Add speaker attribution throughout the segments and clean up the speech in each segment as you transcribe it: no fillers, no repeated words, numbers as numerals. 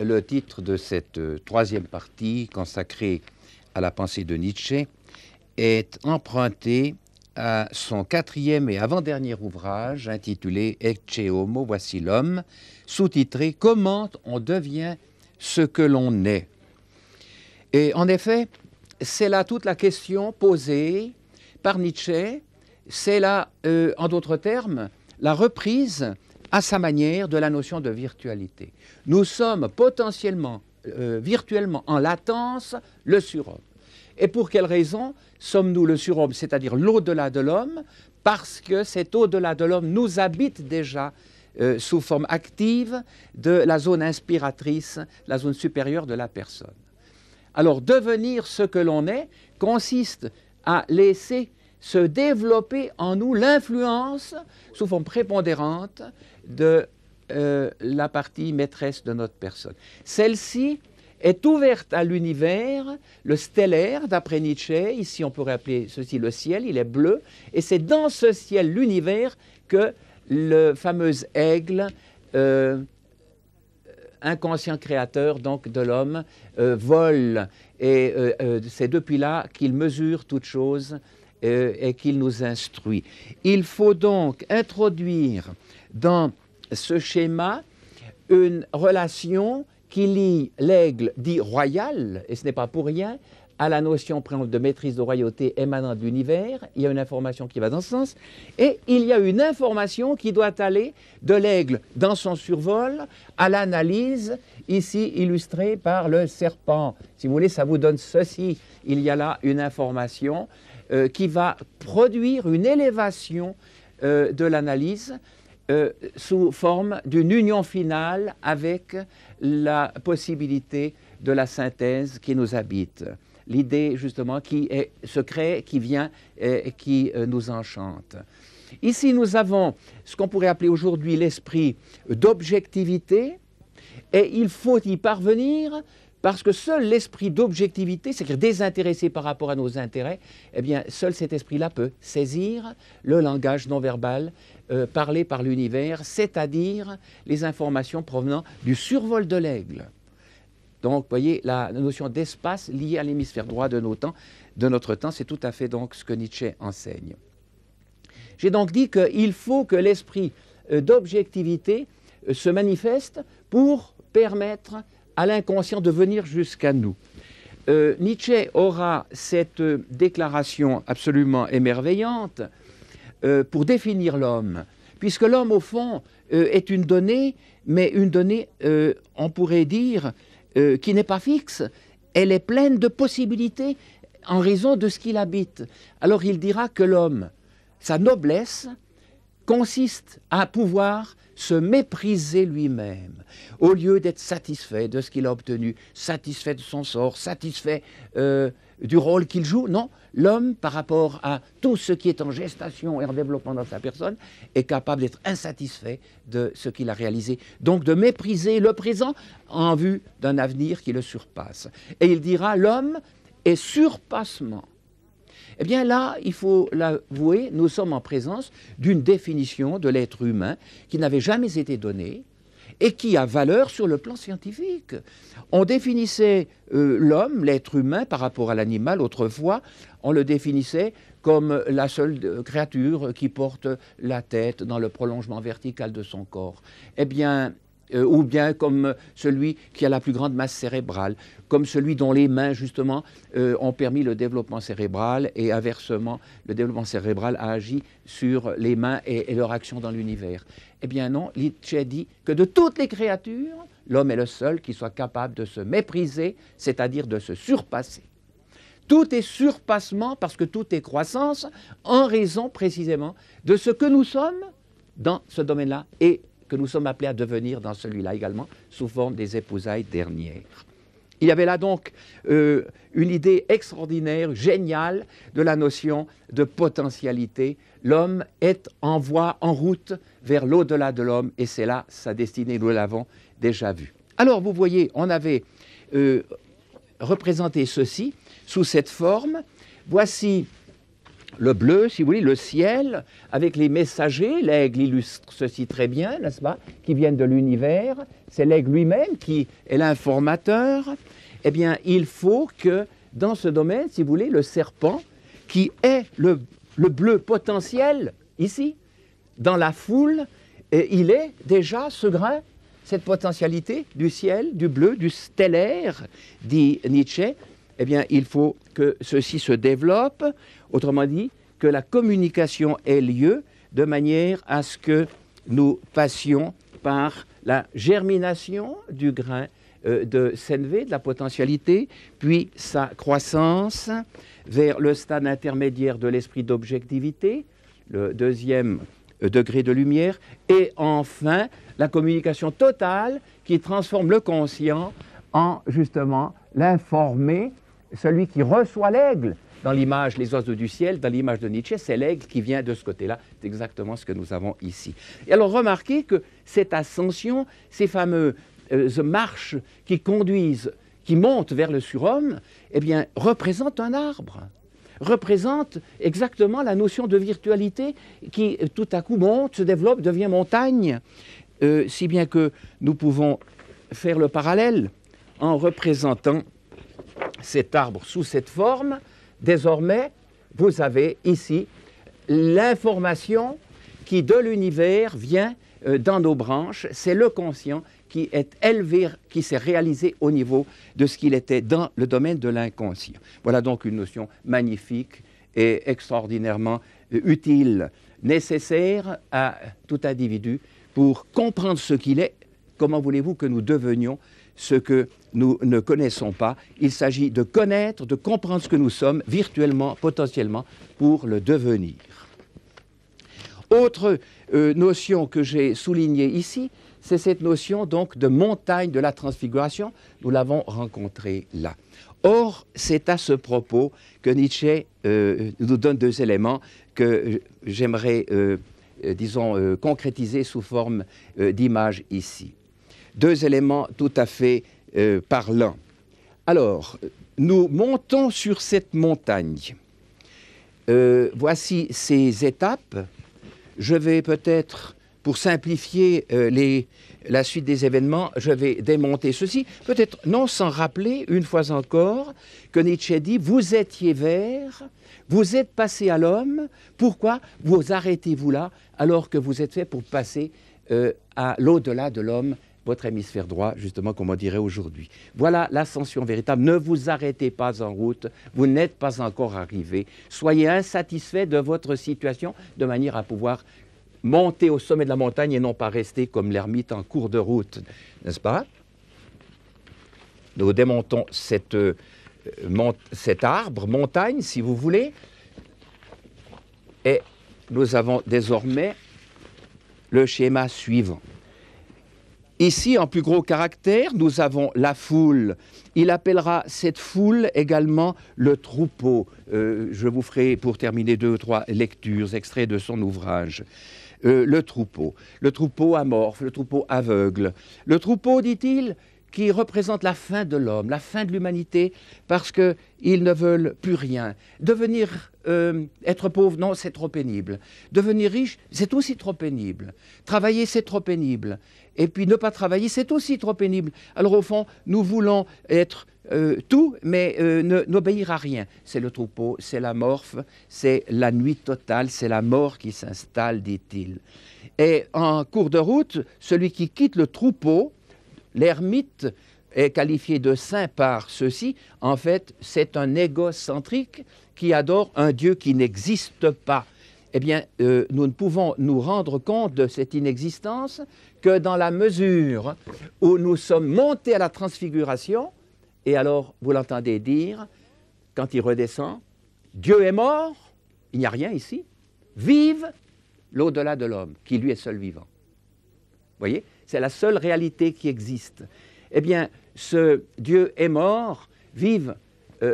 Speaker 1: le titre de cette troisième partie consacrée à la pensée de Nietzsche est emprunté à son quatrième et avant-dernier ouvrage intitulé Ecce Homo, voici l'homme, sous-titré Comment on devient ce que l'on est. Et en effet, c'est là toute la question posée par Nietzsche, c'est là, en d'autres termes, la reprise à sa manière de la notion de virtualité. Nous sommes potentiellement, virtuellement en latence, le surhomme. Et pour quelle raison sommes-nous le surhomme, c'est-à-dire l'au-delà de l'homme? Parce que cet au-delà de l'homme nous habite déjà sous forme active de la zone inspiratrice, la zone supérieure de la personne. Alors, devenir ce que l'on est consiste à laisser se développer en nous l'influence sous forme prépondérante de la partie maîtresse de notre personne. Celle-ci est ouverte à l'univers, le stellaire, d'après Nietzsche. Ici, on pourrait appeler ceci le ciel, il est bleu. Et c'est dans ce ciel, l'univers, que le fameux aigle, inconscient créateur donc de l'homme, vole. Et c'est depuis là qu'il mesure toute chose et qu'il nous instruit. Il faut donc introduire dans ce schéma une relation qui lie l'aigle dit royal, et ce n'est pas pour rien, à la notion par exemple, de maîtrise de royauté émanant de l'univers. Il y a une information qui va dans ce sens, et il y a une information qui doit aller de l'aigle dans son survol à l'analyse, ici illustrée par le serpent. Si vous voulez, ça vous donne ceci. Il y a là une information qui va produire une élévation de l'analyse sous forme d'une union finale avec la possibilité de la synthèse qui nous habite. L'idée, justement, qui est secret, qui vient et qui nous enchante. Ici, nous avons ce qu'on pourrait appeler aujourd'hui l'esprit d'objectivité, et il faut y parvenir parce que seul l'esprit d'objectivité, c'est-à-dire désintéressé par rapport à nos intérêts, eh bien, seul cet esprit-là peut saisir le langage non-verbal parlé par l'univers, c'est-à-dire les informations provenant du survol de l'aigle. Donc, vous voyez, la notion d'espace liée à l'hémisphère droit de notre temps, c'est tout à fait donc ce que Nietzsche enseigne. J'ai donc dit qu'il faut que l'esprit d'objectivité se manifeste pour permettre à l'inconscient de venir jusqu'à nous. Nietzsche aura cette déclaration absolument émerveillante pour définir l'homme, puisque l'homme, au fond, est une donnée, mais une donnée, on pourrait dire, qui n'est pas fixe. Elle est pleine de possibilités en raison de ce qu'il habite. Alors il dira que l'homme, sa noblesse, consiste à pouvoir se mépriser lui-même, au lieu d'être satisfait de ce qu'il a obtenu, satisfait de son sort, satisfait du rôle qu'il joue. Non, l'homme, par rapport à tout ce qui est en gestation et en développement dans sa personne, est capable d'être insatisfait de ce qu'il a réalisé. Donc de mépriser le présent en vue d'un avenir qui le surpasse. Et il dira, l'homme est surpassement. Eh bien là, il faut l'avouer, nous sommes en présence d'une définition de l'être humain qui n'avait jamais été donnée et qui a valeur sur le plan scientifique. On définissait l'homme, l'être humain, par rapport à l'animal autrefois, on le définissait comme la seule créature qui porte la tête dans le prolongement vertical de son corps. Eh bien, ou bien comme celui qui a la plus grande masse cérébrale, comme celui dont les mains, justement, ont permis le développement cérébral, et inversement, le développement cérébral a agi sur les mains et leur action dans l'univers. Eh bien non, Nietzsche dit que de toutes les créatures, l'homme est le seul qui soit capable de se mépriser, c'est-à-dire de se surpasser. Tout est surpassement parce que tout est croissance en raison précisément de ce que nous sommes dans ce domaine-là et que nous sommes appelés à devenir dans celui-là également, sous forme des épousailles dernières. Il y avait là donc une idée extraordinaire, géniale, de la notion de potentialité. L'homme est en voie, en route vers l'au-delà de l'homme, et c'est là sa destinée, nous l'avons déjà vu. Alors, vous voyez, on avait représenté ceci sous cette forme. Voici le bleu, si vous voulez, le ciel, avec les messagers, l'aigle illustre ceci très bien, n'est-ce pas, qui viennent de l'univers, c'est l'aigle lui-même qui est l'informateur. Eh bien, il faut que, dans ce domaine, si vous voulez, le serpent, qui est le bleu potentiel, ici, dans la foule, il est déjà ce grain, cette potentialité du ciel, du bleu, du stellaire, dit Nietzsche. Eh bien, il faut que ceci se développe, autrement dit, que la communication ait lieu de manière à ce que nous passions par la germination du grain de CNV, de la potentialité, puis sa croissance vers le stade intermédiaire de l'esprit d'objectivité, le deuxième degré de lumière, et enfin la communication totale qui transforme le conscient en justement l'informé, celui qui reçoit l'aigle. Dans l'image, les oiseaux du ciel, dans l'image de Nietzsche, c'est l'aigle qui vient de ce côté-là. C'est exactement ce que nous avons ici. Et alors remarquez que cette ascension, ces fameuses marches qui conduisent, qui montent vers le surhomme, eh bien, représentent un arbre, représentent exactement la notion de virtualité qui tout à coup monte, se développe, devient montagne, si bien que nous pouvons faire le parallèle en représentant cet arbre sous cette forme. Désormais, vous avez ici l'information qui de l'univers vient dans nos branches. C'est le conscient qui est élevé, qui s'est réalisé au niveau de ce qu'il était dans le domaine de l'inconscient. Voilà donc une notion magnifique et extraordinairement utile, nécessaire à tout individu pour comprendre ce qu'il est. Comment voulez-vous que nous devenions ce que nous ne connaissons pas? Il s'agit de connaître, de comprendre ce que nous sommes virtuellement, potentiellement, pour le devenir. Autre notion que j'ai soulignée ici, c'est cette notion donc de montagne de la transfiguration. Nous l'avons rencontrée là. Or, c'est à ce propos que Nietzsche nous donne deux éléments que j'aimerais, disons, concrétiser sous forme d'image ici. Deux éléments tout à fait parlants. Alors, nous montons sur cette montagne. Voici ces étapes. Je vais peut-être, pour simplifier la suite des événements, je vais démonter ceci. Peut-être non sans rappeler, une fois encore, que Nietzsche dit « Vous étiez vert, vous êtes passé à l'homme, pourquoi vous arrêtez-vous là alors que vous êtes fait pour passer à l'au-delà de l'homme ?» Votre hémisphère droit, justement, comme on dirait aujourd'hui. Voilà l'ascension véritable. Ne vous arrêtez pas en route, vous n'êtes pas encore arrivé. Soyez insatisfait de votre situation de manière à pouvoir monter au sommet de la montagne et non pas rester comme l'ermite en cours de route, n'est-ce pas? Nous démontons cet arbre, montagne, si vous voulez, et nous avons désormais le schéma suivant. Ici, en plus gros caractère, nous avons la foule. Il appellera cette foule également le troupeau. Je vous ferai, pour terminer, 2 ou 3 lectures, extraits de son ouvrage. Le troupeau amorphe, le troupeau aveugle. Le troupeau, dit-il, qui représente la fin de l'homme, la fin de l'humanité, parce qu'ils ne veulent plus rien. Devenir, être pauvre, non, c'est trop pénible. Devenir riche, c'est aussi trop pénible. Travailler, c'est trop pénible. Et puis ne pas travailler, c'est aussi trop pénible. Alors au fond, nous voulons être tout, mais n'obéir à rien. C'est le troupeau, c'est l'amorphe, c'est la nuit totale, c'est la mort qui s'installe, dit-il. Et en cours de route, celui qui quitte le troupeau, l'ermite, est qualifié de saint par ceci. En fait, c'est un égocentrique qui adore un Dieu qui n'existe pas. Eh bien, nous ne pouvons nous rendre compte de cette inexistence que dans la mesure où nous sommes montés à la transfiguration, et alors, vous l'entendez dire, quand il redescend, Dieu est mort, il n'y a rien ici, vive l'au-delà de l'homme, qui lui est seul vivant. Vous voyez, c'est la seule réalité qui existe. Eh bien, ce Dieu est mort, vive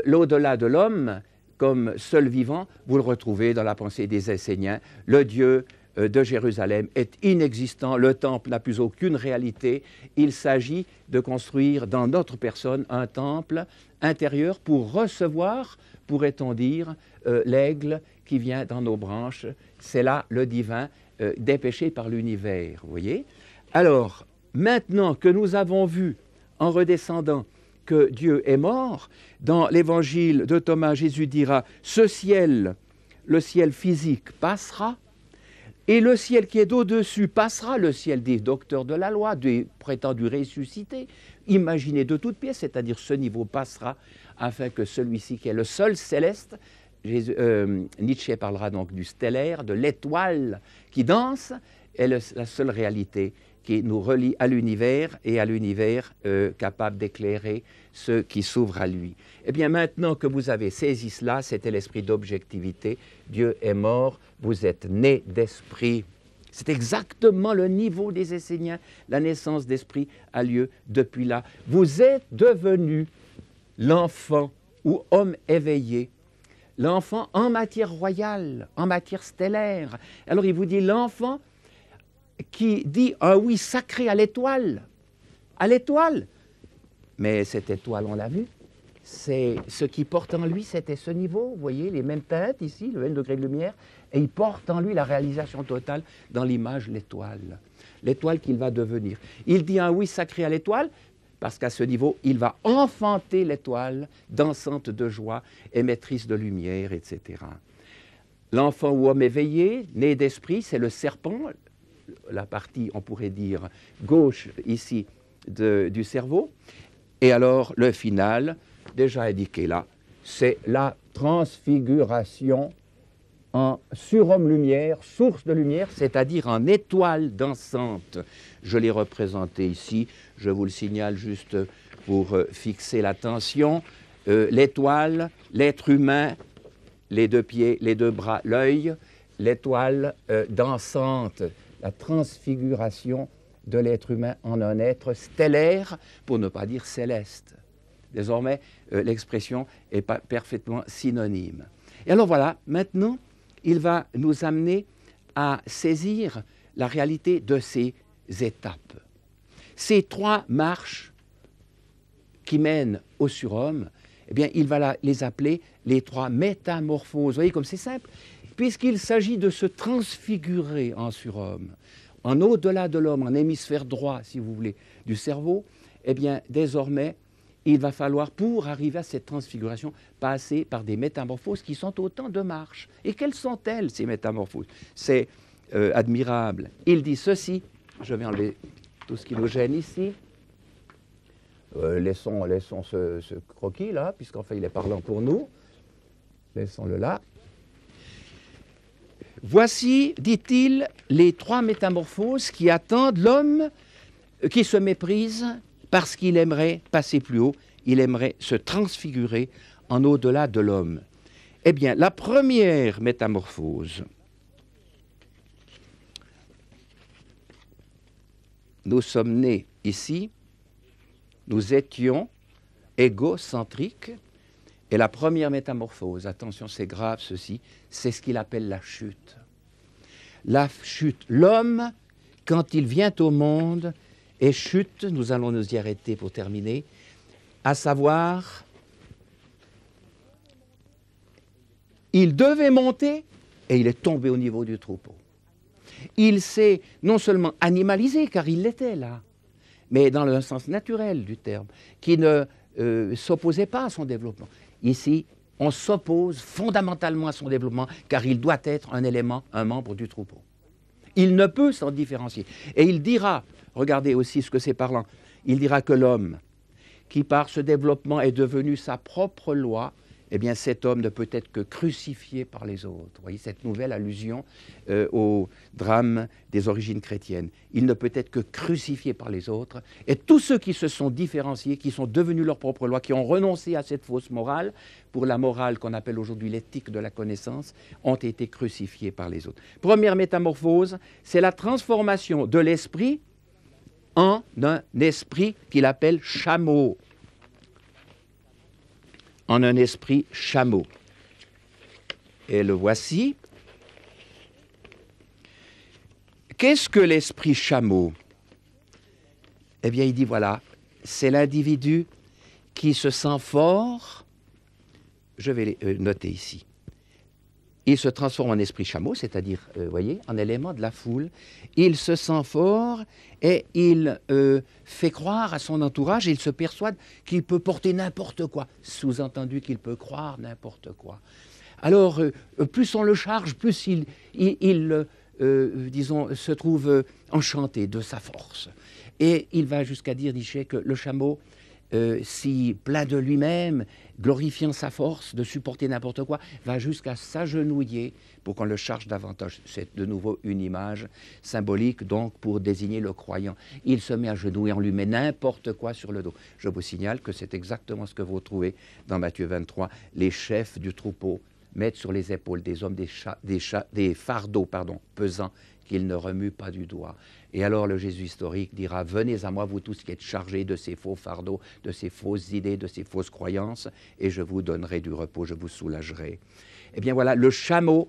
Speaker 1: l'au-delà de l'homme, comme seul vivant, vous le retrouvez dans la pensée des Esséniens. Le Dieu de Jérusalem est inexistant, le temple n'a plus aucune réalité. Il s'agit de construire dans notre personne un temple intérieur pour recevoir, pourrait-on dire, l'aigle qui vient dans nos branches. C'est là le divin dépêché par l'univers, vous voyez. Alors, maintenant que nous avons vu, en redescendant, que Dieu est mort, dans l'évangile de Thomas, Jésus dira « Ce ciel, le ciel physique, passera, et le ciel qui est au-dessus passera, le ciel des docteurs de la loi, des prétendus ressuscités, imaginés de toutes pièces, c'est-à-dire ce niveau passera, afin que celui-ci qui est le seul céleste, Nietzsche parlera donc du stellaire, de l'étoile qui danse, est la seule réalité qui nous relie à l'univers et à l'univers capable d'éclairer ceux qui s'ouvrent à lui. Eh bien, maintenant que vous avez saisi cela, c'était l'esprit d'objectivité. Dieu est mort, vous êtes nés d'esprit. C'est exactement le niveau des Esséniens. La naissance d'esprit a lieu depuis là. Vous êtes devenu l'enfant ou homme éveillé, l'enfant en matière royale, en matière stellaire. Alors il vous dit l'enfant qui dit un oui sacré à l'étoile. À l'étoile. Mais cette étoile, on l'a vu, c'est ce qui porte en lui, c'était ce niveau. Vous voyez, les mêmes teintes ici, le même degré de lumière, et il porte en lui la réalisation totale dans l'image, l'étoile. L'étoile qu'il va devenir. Il dit un oui sacré à l'étoile, parce qu'à ce niveau, il va enfanter l'étoile, dansante de joie, émettrice de lumière, etc. L'enfant ou homme éveillé, né d'esprit, c'est le serpent, la partie, on pourrait dire, gauche ici du cerveau. Et alors, le final, déjà indiqué là, c'est la transfiguration en surhomme-lumière, source de lumière, c'est-à-dire en étoile dansante. Je l'ai représenté ici, je vous le signale juste pour fixer l'attention. L'étoile, l'être humain, les deux pieds, les deux bras, l'œil, l'étoile dansante, la transfiguration de l'être humain en un être stellaire, pour ne pas dire céleste. Désormais, l'expression est parfaitement synonyme. Et alors voilà, maintenant, il va nous amener à saisir la réalité de ces étapes. Ces trois marches qui mènent au surhomme, eh bien, il va les appeler les trois métamorphoses. Vous voyez comme c'est simple, puisqu'il s'agit de se transfigurer en surhomme, en au-delà de l'homme, en hémisphère droit, si vous voulez, du cerveau, eh bien, désormais, il va falloir, pour arriver à cette transfiguration, passer par des métamorphoses qui sont autant de marches. Et quelles sont-elles, ces métamorphoses? C'est admirable. Il dit ceci, je vais enlever tout ce qui nous gêne ici. Laissons ce croquis-là, puisqu'en fait, il est parlant pour nous. Laissons-le là. Voici, dit-il, les trois métamorphoses qui attendent l'homme qui se méprise parce qu'il aimerait passer plus haut, il aimerait se transfigurer en au-delà de l'homme. Eh bien, la première métamorphose, nous sommes nés ici, nous étions égocentriques, et la première métamorphose, attention, c'est grave ceci, c'est ce qu'il appelle la chute. La chute, l'homme, quand il vient au monde, et chute, nous allons nous y arrêter pour terminer, à savoir, il devait monter et il est tombé au niveau du troupeau. Il s'est non seulement animalisé, car il l'était là, mais dans le sens naturel du terme, qui ne s'opposait pas à son développement. Ici, on s'oppose fondamentalement à son développement, car il doit être un élément, un membre du troupeau. Il ne peut s'en différencier. Et il dira, regardez aussi ce que c'est parlant, il dira que l'homme, qui par ce développement est devenu sa propre loi, eh bien cet homme ne peut être que crucifié par les autres. Vous voyez cette nouvelle allusion au drame des origines chrétiennes. Il ne peut être que crucifié par les autres. Et tous ceux qui se sont différenciés, qui sont devenus leur propre loi, qui ont renoncé à cette fausse morale, pour la morale qu'on appelle aujourd'hui l'éthique de la connaissance, ont été crucifiés par les autres. Première métamorphose, c'est la transformation de l'esprit en un esprit qu'il appelle chameau. En un esprit chameau. Et le voici. Qu'est-ce que l'esprit chameau? Eh bien, il dit, voilà, c'est l'individu qui se sent fort, je vais les noter ici. Il se transforme en esprit chameau, c'est-à-dire, voyez, en élément de la foule. Il se sent fort et il fait croire à son entourage, il se persuade qu'il peut porter n'importe quoi, sous-entendu qu'il peut croire n'importe quoi. Alors, plus on le charge, plus disons, se trouve enchanté de sa force. Et il va jusqu'à dire, Nietzsche, que le chameau, si plein de lui-même, glorifiant sa force de supporter n'importe quoi, va jusqu'à s'agenouiller pour qu'on le charge davantage. C'est de nouveau une image symbolique donc pour désigner le croyant. Il se met à genoux et on lui met n'importe quoi sur le dos. Je vous signale que c'est exactement ce que vous trouvez dans Matthieu 23. Les chefs du troupeau mettent sur les épaules des hommes des fardeaux pesants qu'ils ne remuent pas du doigt. Et alors le Jésus historique dira « Venez à moi, vous tous qui êtes chargés de ces faux fardeaux, de ces fausses idées, de ces fausses croyances, et je vous donnerai du repos, je vous soulagerai. » Eh bien voilà, le chameau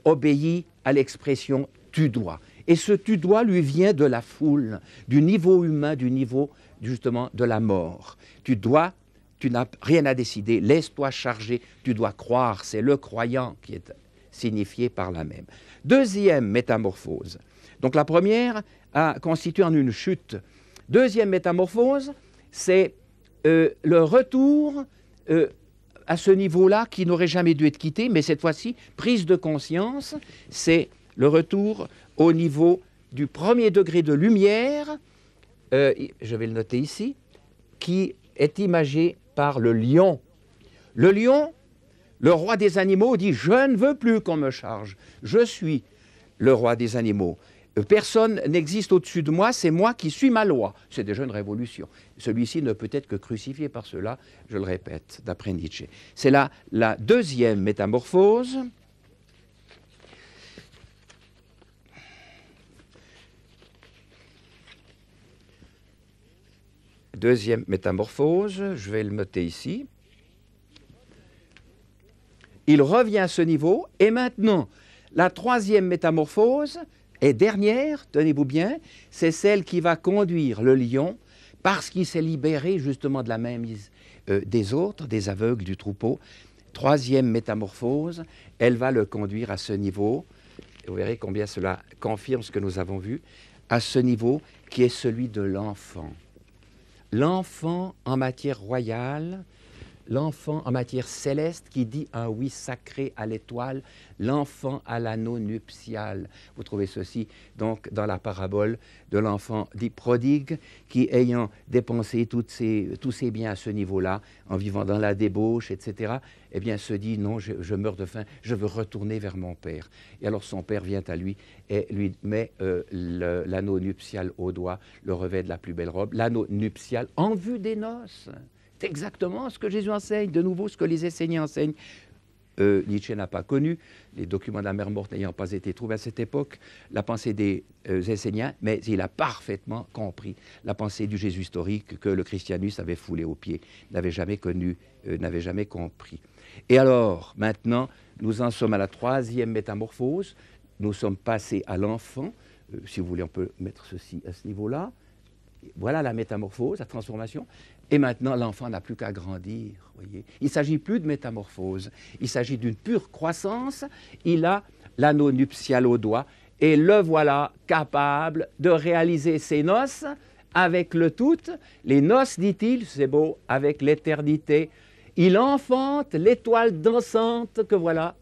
Speaker 1: obéit à l'expression « tu dois ». Et ce « tu dois » lui vient de la foule, du niveau humain, du niveau justement de la mort. Tu dois, tu n'as rien à décider, laisse-toi charger, tu dois croire, c'est le croyant qui est signifié par la même. Deuxième métamorphose. Donc la première a constitué en une chute. Deuxième métamorphose, c'est le retour à ce niveau-là qui n'aurait jamais dû être quitté, mais cette fois-ci, prise de conscience, c'est le retour au niveau du premier degré de lumière, je vais le noter ici, qui est imagé par le lion. Le lion, le roi des animaux, dit « Je ne veux plus qu'on me charge, je suis le roi des animaux. Personne n'existe au-dessus de moi, c'est moi qui suis ma loi. » C'est déjà une révolution. Celui-ci ne peut être que crucifié par cela, je le répète, d'après Nietzsche. C'est là la deuxième métamorphose. Deuxième métamorphose, je vais le noter ici. Il revient à ce niveau, et maintenant, la troisième métamorphose, et dernière, tenez-vous bien, c'est celle qui va conduire le lion, parce qu'il s'est libéré justement de la mainmise des autres, des aveugles du troupeau. Troisième métamorphose, elle va le conduire à ce niveau, et vous verrez combien cela confirme ce que nous avons vu, à ce niveau qui est celui de l'enfant. L'enfant en matière royale, l'enfant en matière céleste qui dit un oui sacré à l'étoile, l'enfant à l'anneau nuptial. Vous trouvez ceci donc dans la parabole de l'enfant dit prodigue qui, ayant dépensé tous ses biens à ce niveau-là, en vivant dans la débauche, etc., eh bien se dit non, je meurs de faim, je veux retourner vers mon père. Et alors son père vient à lui et lui met l'anneau nuptial au doigt, le revêt de la plus belle robe, l'anneau nuptial en vue des noces. C'est exactement ce que Jésus enseigne, de nouveau ce que les Esséniens enseignent. Nietzsche n'a pas connu, les documents de la mer morte n'ayant pas été trouvés à cette époque, la pensée des Esséniens, mais il a parfaitement compris la pensée du Jésus historique que le christianisme avait foulé aux pieds, n'avait jamais connu, n'avait jamais compris. Et alors, maintenant, nous en sommes à la troisième métamorphose, nous sommes passés à l'enfant, si vous voulez on peut mettre ceci à ce niveau-là, voilà la métamorphose, la transformation. Et maintenant, l'enfant n'a plus qu'à grandir. Voyez. Il ne s'agit plus de métamorphose. Il s'agit d'une pure croissance. Il a l'anneau nuptial au doigt. Et le voilà capable de réaliser ses noces avec le tout. Les noces, dit-il, c'est beau, avec l'éternité. Il enfante l'étoile dansante que voilà.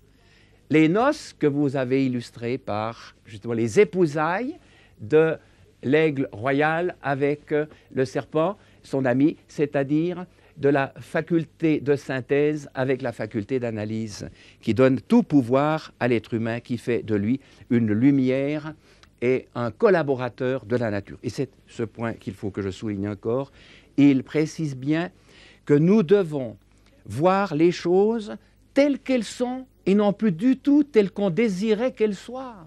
Speaker 1: Les noces que vous avez illustrées par, justement, les épousailles de l'aigle royal avec le serpent, son ami, c'est-à-dire de la faculté de synthèse avec la faculté d'analyse, qui donne tout pouvoir à l'être humain, qui fait de lui une lumière et un collaborateur de la nature. Et c'est ce point qu'il faut que je souligne encore. Il précise bien que nous devons voir les choses telles qu'elles sont et non plus du tout telles qu'on désirait qu'elles soient.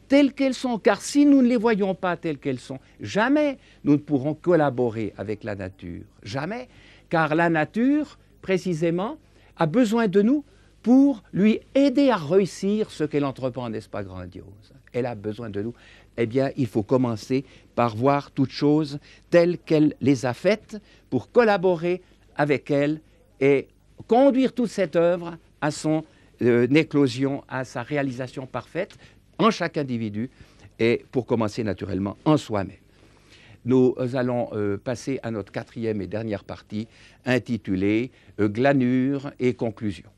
Speaker 1: Telles qu'elles sont, car si nous ne les voyons pas telles qu'elles sont, jamais nous ne pourrons collaborer avec la nature. Jamais, car la nature, précisément, a besoin de nous pour lui aider à réussir ce qu'elle entreprend, n'est-ce pas grandiose? Elle a besoin de nous. Eh bien, il faut commencer par voir toutes choses telles qu'elle les a faites pour collaborer avec elle et conduire toute cette œuvre à son éclosion, à sa réalisation parfaite en chaque individu et pour commencer naturellement en soi-même. Nous allons passer à notre quatrième et dernière partie intitulée Glanure et conclusion.